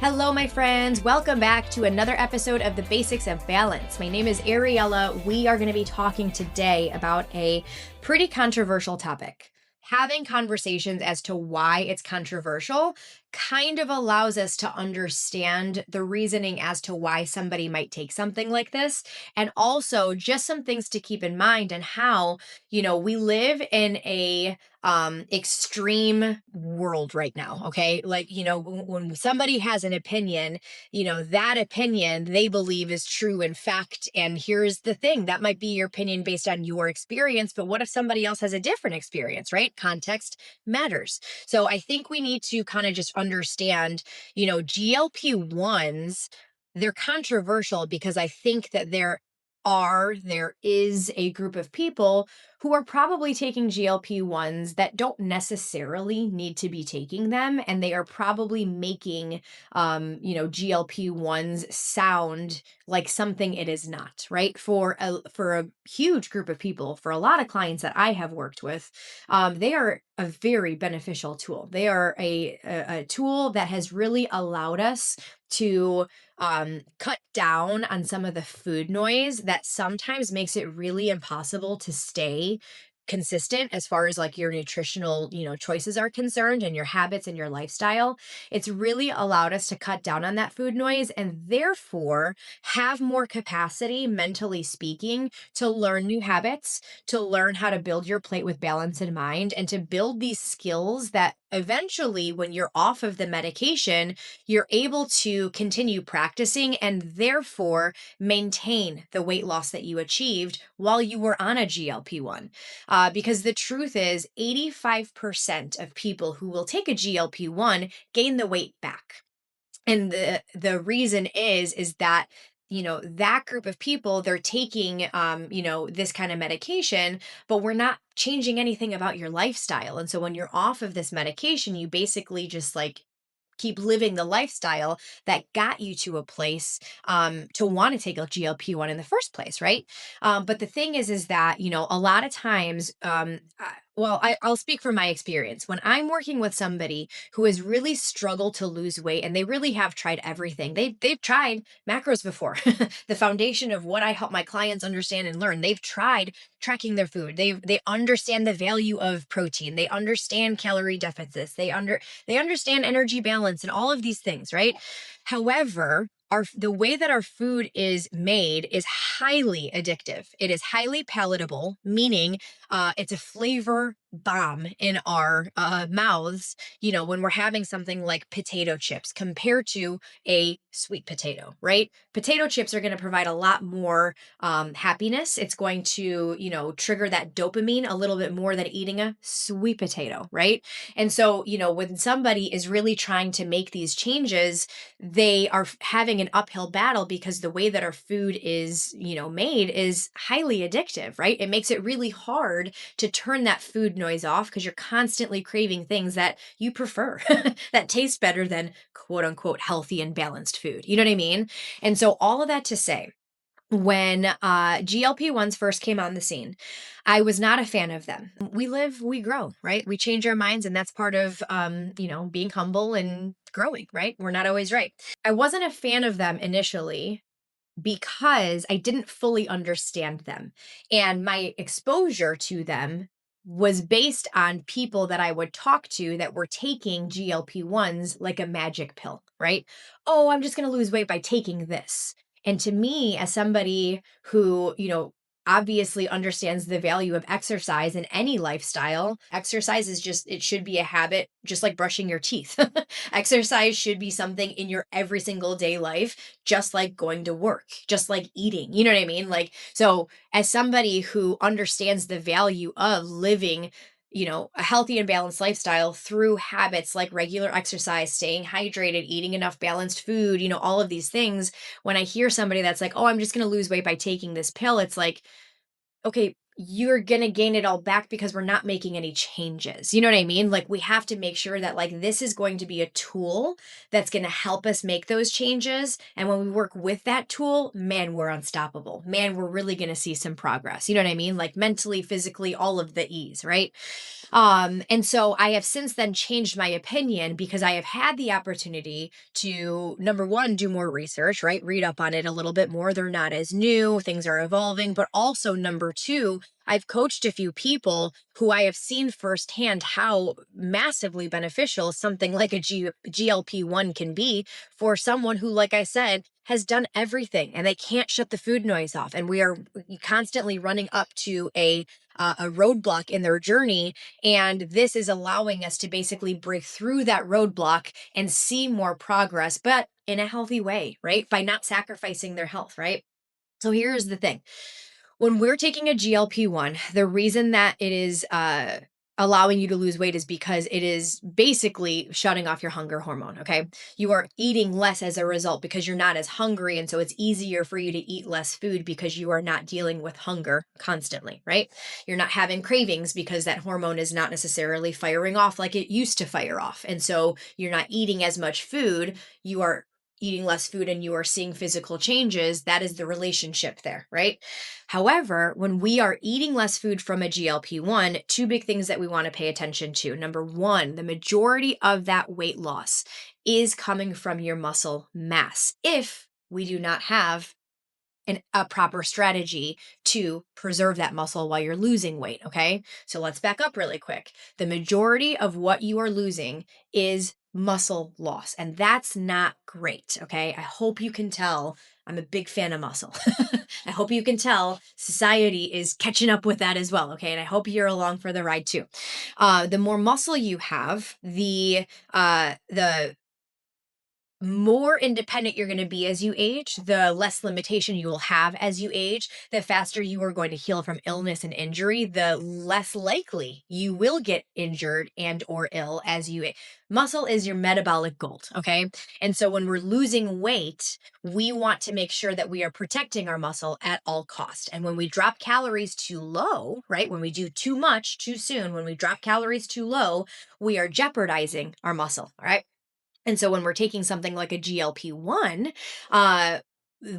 Hello, my friends. Welcome back to another episode of the Basics of Balance. My name is Ariella. We are going to be talking today about a pretty controversial topic. Having conversations as to why it's controversial kind of allows us to understand the reasoning as to why somebody might take something like this, and also just some things to keep in mind and how, we live in a extreme world right now. Okay, like, when somebody has an opinion, that opinion they believe is true in fact. And here's the thing, that might be your opinion based on your experience, but what if somebody else has a different experience, right? Context matters. So I think we need to kind of just understand, GLP-1s, they're controversial because I think that there is a group of people who are probably taking GLP-1s that don't necessarily need to be taking them, and they are probably making GLP-1s sound like something it is not, right? For a huge group of people, for a lot of clients that I have worked with, they are a very beneficial tool. They are a tool that has really allowed us to cut down on some of the food noise that sometimes makes it really impossible to stay consistent as far as like your nutritional, choices are concerned, and your habits and your lifestyle. It's really allowed us to cut down on that food noise and therefore have more capacity, mentally speaking, to learn new habits, to learn how to build your plate with balance in mind, and to build these skills that eventually, when you're off of the medication, you're able to continue practicing and therefore maintain the weight loss that you achieved while you were on a GLP-1. Because the truth is, 85% of people who will take a GLP-1 gain the weight back. And the reason is that that group of people, they're taking this kind of medication, but we're not changing anything about your lifestyle. And so when you're off of this medication, you basically just like keep living the lifestyle that got you to a place to want to take a GLP-1 in the first place, right? But the thing is that a lot of times, I'll speak from my experience. When I'm working with somebody who has really struggled to lose weight, and they really have tried everything, they've tried macros before, the foundation of what I help my clients understand and learn. They've tried tracking their food. They understand the value of protein. They understand calorie deficits. They understand energy balance and all of these things, right? However, the way that our food is made is highly addictive. It is highly palatable, meaning it's a flavor bomb in our mouths, when we're having something like potato chips compared to a sweet potato, right? Potato chips are going to provide a lot more happiness. It's going to, trigger that dopamine a little bit more than eating a sweet potato, right? And so, when somebody is really trying to make these changes, they are having an uphill battle because the way that our food is, made is highly addictive, right? It makes it really hard to turn that food noise off because you're constantly craving things that you prefer that taste better than quote unquote healthy and balanced food. You know what I mean? And so all of that to say, when GLP-1s first came on the scene, I was not a fan of them. We live, we grow, right? We change our minds, and that's part of being humble and growing, right? We're not always right. I wasn't a fan of them initially because I didn't fully understand them. And my exposure to them was based on people that I would talk to that were taking GLP-1s like a magic pill, right? Oh, I'm just going to lose weight by taking this. And to me, as somebody who, obviously understands the value of exercise in any lifestyle, exercise is just, it should be a habit, just like brushing your teeth. Exercise should be something in your every single day life, just like going to work, just like eating. You know what I mean? Like, so as somebody who understands the value of living, a healthy and balanced lifestyle through habits like regular exercise, staying hydrated, eating enough balanced food, all of these things, when I hear somebody that's like, oh, I'm just going to lose weight by taking this pill, it's like, okay, you're gonna gain it all back because we're not making any changes. You know what I mean? Like, we have to make sure that, like, this is going to be a tool that's gonna help us make those changes. And when we work with that tool, man, we're unstoppable. Man, we're really gonna see some progress. You know what I mean? Like mentally, physically, all of the E's, right? And so I have since then changed my opinion because I have had the opportunity to, number one, do more research, right? Read up on it a little bit more. They're not as new, things are evolving. But also, number two, I've coached a few people who I have seen firsthand how massively beneficial something like a GLP-1 can be for someone who, like I said, has done everything and they can't shut the food noise off. And we are constantly running up to a roadblock in their journey, and this is allowing us to basically break through that roadblock and see more progress, but in a healthy way, right? By not sacrificing their health, right? So here's the thing. When we're taking a GLP-1, the reason that it is allowing you to lose weight is because it is basically shutting off your hunger hormone. Okay. You are eating less as a result because you're not as hungry. And so it's easier for you to eat less food because you are not dealing with hunger constantly, right? You're not having cravings because that hormone is not necessarily firing off like it used to fire off. And so you're not eating as much food. You are eating less food and you are seeing physical changes. That is the relationship there, right? However, when we are eating less food from a GLP-1, two big things that we want to pay attention to. Number one, the majority of that weight loss is coming from your muscle mass if we do not have a proper strategy to preserve that muscle while you're losing weight. Okay. So let's back up really quick. The majority of what you are losing is muscle loss, and that's not great. Okay. I hope you can tell I'm a big fan of muscle. I hope you can tell society is catching up with that as well. Okay. And I hope you're along for the ride too. The more muscle you have, the more independent you're going to be as you age, the less limitation you will have as you age, the faster you are going to heal from illness and injury, the less likely you will get injured and or ill as you age. Muscle is your metabolic gold, okay? And so when we're losing weight, we want to make sure that we are protecting our muscle at all cost. And when we drop calories too low, right? When we do too much too soon, when we drop calories too low, we are jeopardizing our muscle, all right? And so when we're taking something like a GLP-1, uh,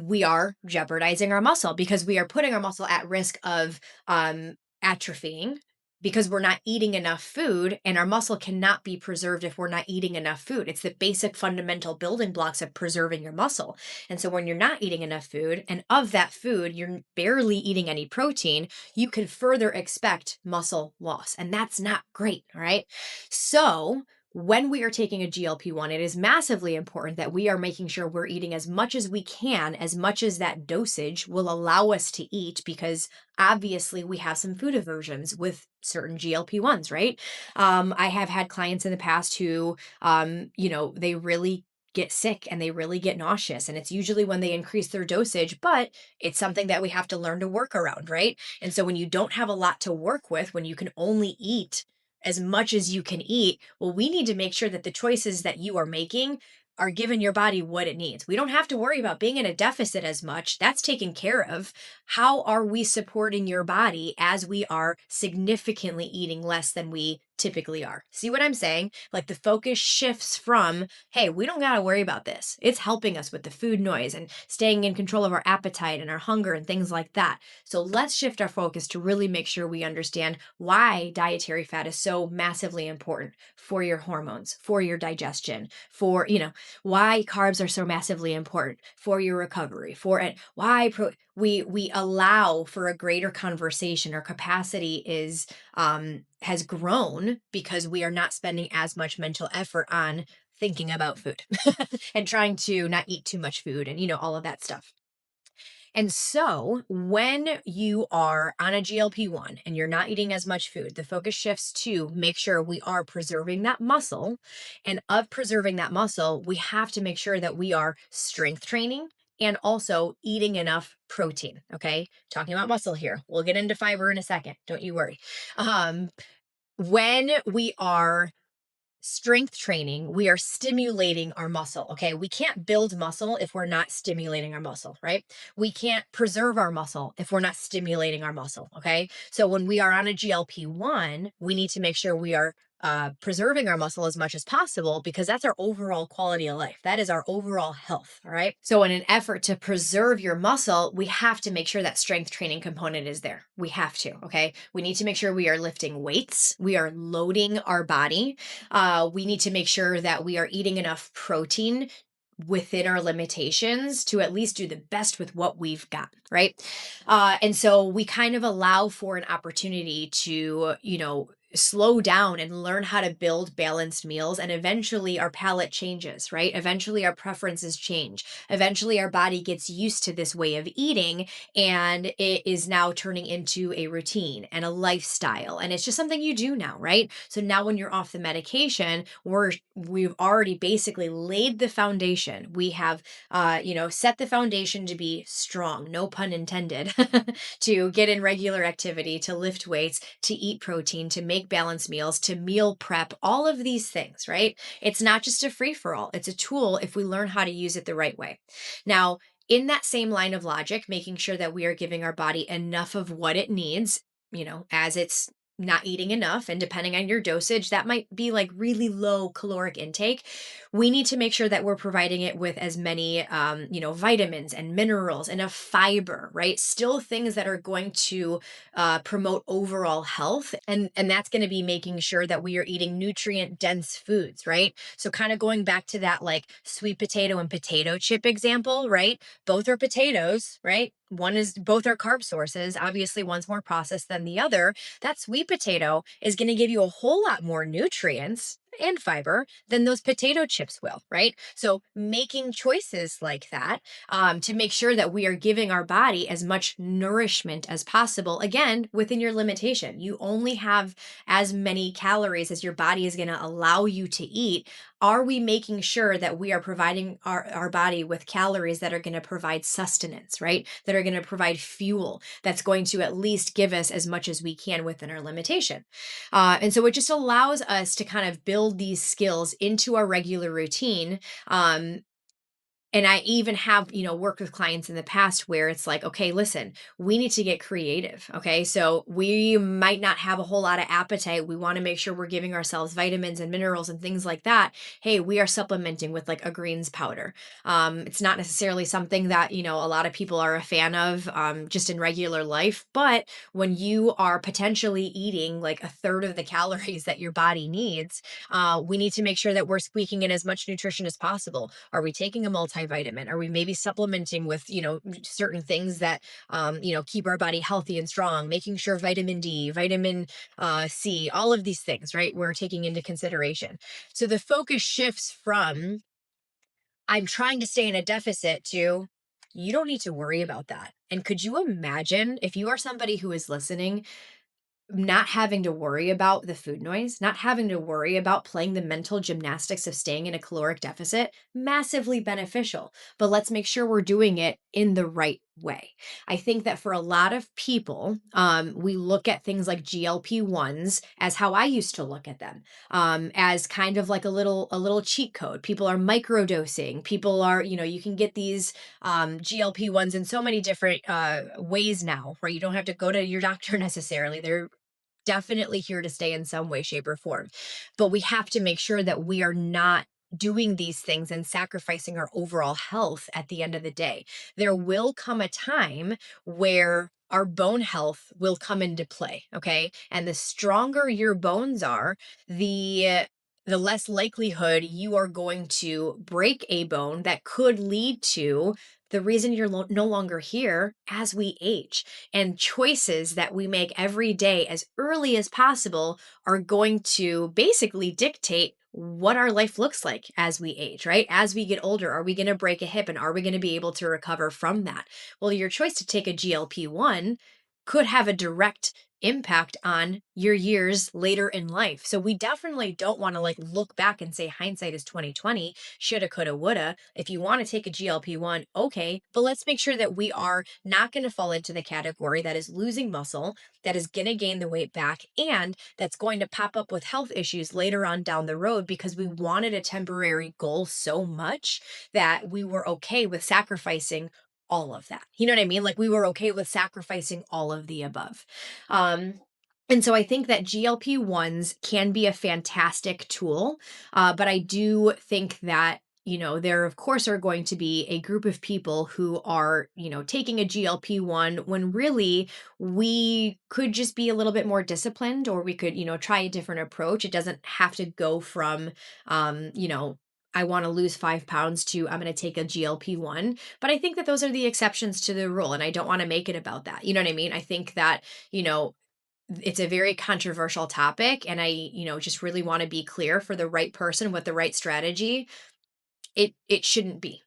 we are jeopardizing our muscle because we are putting our muscle at risk of atrophying because we're not eating enough food, and our muscle cannot be preserved if we're not eating enough food. It's the basic fundamental building blocks of preserving your muscle. And so when you're not eating enough food, and of that food, you're barely eating any protein, you can further expect muscle loss. And that's not great. All right. So when we are taking a GLP-1, it is massively important that we are making sure we're eating as much as we can, as much as that dosage will allow us to eat, because obviously we have some food aversions with certain GLP-1s, right? I have had clients in the past who, they really get sick and they really get nauseous. And it's usually when they increase their dosage, but it's something that we have to learn to work around, right? And so when you don't have a lot to work with, when you can only eat as much as you can eat, well, we need to make sure that the choices that you are making are giving your body what it needs. We don't have to worry about being in a deficit as much. That's taken care of. How are we supporting your body as we are significantly eating less than we typically are? See what I'm saying? Like, the focus shifts from, hey, we don't got to worry about this. It's helping us with the food noise and staying in control of our appetite and our hunger and things like that. So let's shift our focus to really make sure we understand why dietary fat is so massively important for your hormones, for your digestion, for, why carbs are so massively important for your recovery, for it, why we allow for a greater conversation. Our capacity is has grown because we are not spending as much mental effort on thinking about food and trying to not eat too much food and all of that stuff. And so, when you are on a GLP-1 and you're not eating as much food, the focus shifts to make sure we are preserving that muscle. And of preserving that muscle, we have to make sure that we are strength training and also eating enough protein. Okay. Talking about muscle here. We'll get into fiber in a second. Don't you worry. When we are strength training, we are stimulating our muscle. Okay. We can't build muscle if we're not stimulating our muscle, right? We can't preserve our muscle if we're not stimulating our muscle. Okay. So when we are on a GLP-1, we need to make sure we are preserving our muscle as much as possible because that's our overall quality of life. That is our overall health. All right. So, in an effort to preserve your muscle, we have to make sure that strength training component is there. We have to. Okay. We need to make sure we are lifting weights, we are loading our body. We need to make sure that we are eating enough protein within our limitations to at least do the best with what we've got, right? And so we kind of allow for an opportunity to, slow down and learn how to build balanced meals. And eventually our palate changes, right? Eventually our preferences change. Eventually our body gets used to this way of eating and it is now turning into a routine and a lifestyle. And it's just something you do now, right? So now when you're off the medication, we've already basically laid the foundation. We have set the foundation to be strong, no pun intended, to get in regular activity, to lift weights, to eat protein, to make balanced meals, to meal prep, all of these things, right? It's not just a free for all, it's a tool if we learn how to use it the right way. Now, in that same line of logic, making sure that we are giving our body enough of what it needs, as it's not eating enough, and depending on your dosage, that might be like really low caloric intake. We need to make sure that we're providing it with as many, vitamins and minerals, enough fiber, right? Still things that are going to promote overall health, and that's going to be making sure that we are eating nutrient dense foods, right? So kind of going back to that like sweet potato and potato chip example, right? Both are potatoes, right? Both are carb sources. Obviously, one's more processed than the other. That sweet potato is going to give you a whole lot more nutrients and fiber than those potato chips will, right? So making choices like that, to make sure that we are giving our body as much nourishment as possible, again, within your limitation. You only have as many calories as your body is going to allow you to eat. Are we making sure that we are providing our body with calories that are going to provide sustenance, right? That are going to provide fuel, that's going to at least give us as much as we can within our limitation. And so it just allows us to kind of build these skills into our regular routine. And I even have, worked with clients in the past where it's like, okay, listen, we need to get creative. Okay. So we might not have a whole lot of appetite. We want to make sure we're giving ourselves vitamins and minerals and things like that. Hey, we are supplementing with like a greens powder. It's not necessarily something that, a lot of people are a fan of, just in regular life. But when you are potentially eating like a third of the calories that your body needs, we need to make sure that we're squeaking in as much nutrition as possible. Are we taking a multivitamin? Are we maybe supplementing with, certain things that, keep our body healthy and strong, making sure vitamin D, vitamin C, all of these things, right? We're taking into consideration. So the focus shifts from I'm trying to stay in a deficit to you don't need to worry about that. And could you imagine if you are somebody who is listening not having to worry about the food noise, not having to worry about playing the mental gymnastics of staying in a caloric deficit, massively beneficial. But let's make sure we're doing it in the right way. I think that for a lot of people, we look at things like GLP-1s as how I used to look at them, as kind of like a little cheat code. People are microdosing. People are, you can get these GLP-1s in so many different ways now, where you don't have to go to your doctor necessarily. They're definitely here to stay in some way, shape, or form. But we have to make sure that we are not doing these things and sacrificing our overall health at the end of the day. There will come a time where our bone health will come into play, okay? And the stronger your bones are, the less likelihood you are going to break a bone that could lead to the reason you're no longer here as we age. And choices that we make every day as early as possible are going to basically dictate what our life looks like as we age, right? As we get older, are we going to break a hip and are we going to be able to recover from that? Well, your choice to take a GLP-1 could have a direct impact on your years later in life. So we definitely don't want to like look back and say hindsight is 2020, shoulda, coulda, woulda. If you want to take a GLP-1, okay, but let's make sure that we are not going to fall into the category that is losing muscle, that is going to gain the weight back, and that's going to pop up with health issues later on down the road because we wanted a temporary goal so much that we were okay with sacrificing all of that. You know what I mean? Like we were okay with sacrificing all of the above. Um, and so I think that GLP-1s can be a fantastic tool, but I do think that there of course are going to be a group of people who are, taking a GLP-1 when really we could just be a little bit more disciplined, or we could, try a different approach. It doesn't have to go from, um, you know, I want to lose 5 pounds to I'm going to take a GLP-1. But I think that those are the exceptions to the rule. And I don't want to make it about that. You know what I mean? I think that, you know, it's a very controversial topic. And I, just really want to be clear for the right person with the right strategy. It shouldn't be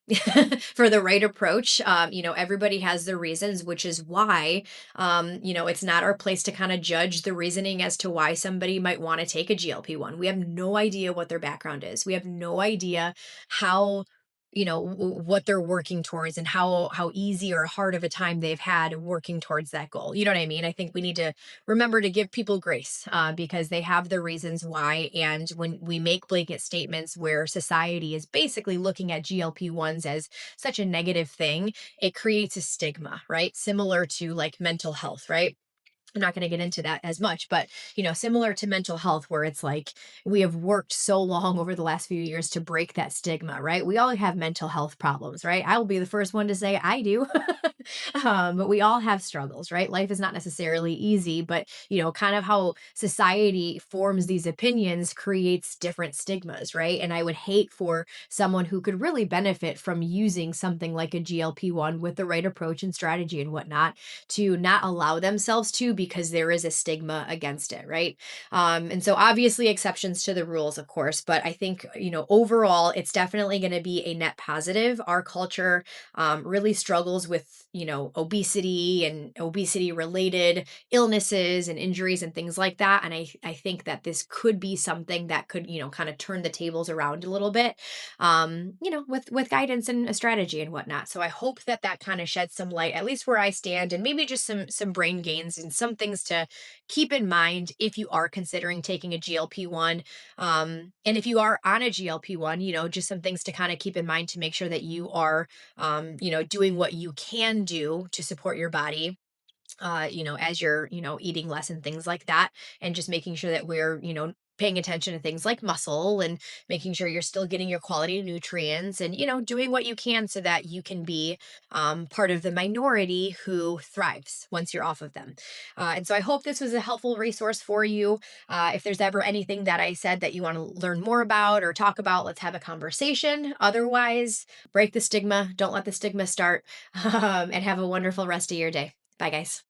for the right approach. Everybody has their reasons, which is why it's not our place to kind of judge the reasoning as to why somebody might want to take a GLP-1. We have no idea what their background is. We have no idea how what they're working towards, and how easy or hard of a time they've had working towards that goal. You know what I mean? I think we need to remember to give people grace, because they have the reasons why. And when we make blanket statements where society is basically looking at GLP-1s as such a negative thing, it creates a stigma, right? Similar to like mental health, right? I'm not going to get into that as much, but similar to mental health, where it's like we have worked so long over the last few years to break that stigma, right? We all have mental health problems, right? I will be the first one to say I do. But we all have struggles, right? Life is not necessarily easy, but kind of how society forms these opinions creates different stigmas, right? And I would hate for someone who could really benefit from using something like a GLP-1 with the right approach and strategy and whatnot to not allow themselves to, because there is a stigma against it, right? And so obviously exceptions to the rules, of course, but I think, overall, it's definitely going to be a net positive. Our culture really struggles with, obesity and obesity related illnesses and injuries and things like that. And I think that this could be something that could, kind of turn the tables around a little bit, with guidance and a strategy and whatnot. So I hope that that kind of sheds some light, at least where I stand, and maybe just some brain gains and some things to keep in mind if you are considering taking a GLP-1. And if you are on a GLP-1, just some things to kind of keep in mind to make sure that you are, doing what you can do to support your body, as you're, eating less and things like that. And just making sure that we're, paying attention to things like muscle, and making sure you're still getting your quality nutrients, and, doing what you can so that you can be part of the minority who thrives once you're off of them. And so I hope this was a helpful resource for you. If there's ever anything that I said that you want to learn more about or talk about, let's have a conversation. Otherwise, break the stigma. Don't let the stigma start, and have a wonderful rest of your day. Bye, guys.